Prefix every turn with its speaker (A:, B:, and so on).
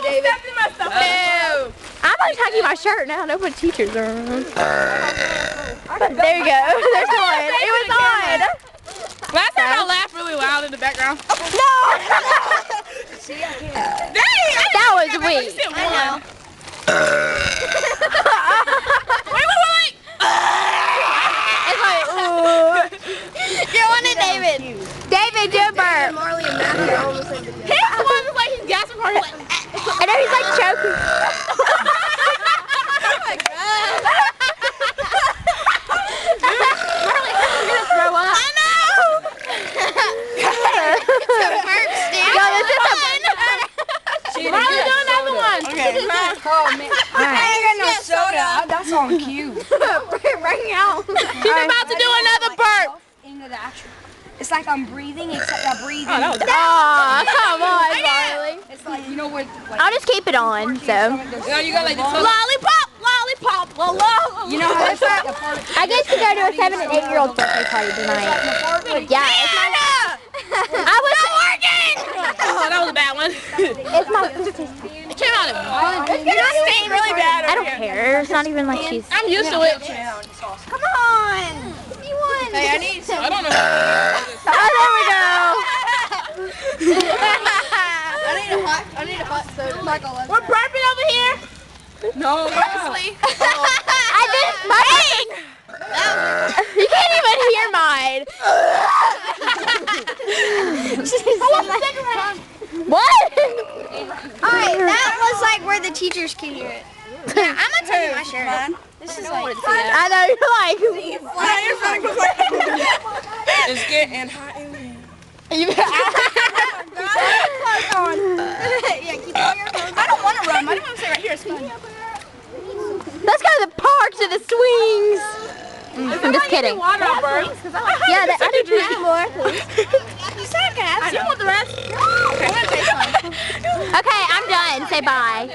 A: David.
B: No. I'm untucking my shirt now. No, what teachers are on. But there you go. There's one. It was on.
C: Last time I laughed really loud in the background.
B: No. That was weak.
C: I know. Wait.
B: It's like, ooh.
A: You're on it, David.
B: David, do a burp.
A: Marley and Matthew are almost like
C: He's the one who's like, he's gasping hard. He's like,
B: I know he's like choking.
A: oh my god.
B: Marley, you're gonna throw up.
A: I know. It's a burp stand.
B: No, this is a
C: Marley, do another one.
D: Okay. Oh man. I ain't got no soda. That's on cue.
A: Bring out.
C: She's about to do another burp.
D: Into the action. It's like I'm breathing, except I breathe.
C: Oh, that was
B: Aw, come on, Marley.
D: It's like, you know what? Like,
B: I'll just keep it on, so.
C: No, you got like this.
B: Lollipop, lollipop,
D: you know how it's like the part.
B: I guess we go to a 7 and 8-year-old birthday party tonight. Yeah, I was working.
C: Oh, that was a bad one.
B: It's my sister's.
C: It came out of me.
A: You're staying really bad.
B: I don't care. It's not even like she's.
C: I'm used to it.
A: Come on. You won. Hey, I need some.
C: I don't know.
B: Oh, there we go.
A: I need a hot soda. Michael, let's
C: We're burping over here. No, honestly.
B: I missed mine. You can't even hear mine. What?
A: Alright, that was like where the teachers can hear it. Yeah, I'm gonna take my shirt off. This is like
B: I know you're like.
C: It's getting hot in here.
A: yeah, keep all your clothes.
C: I don't want to run. I don't want to stay right here. It's fun.
B: Let's go to the park to the swings. I'm just kidding.
C: Water on burps.
B: Yeah, I do too. More, please.
A: You said I could have
C: I
A: some.
C: want the rest.
B: Okay, I'm done. Say bye.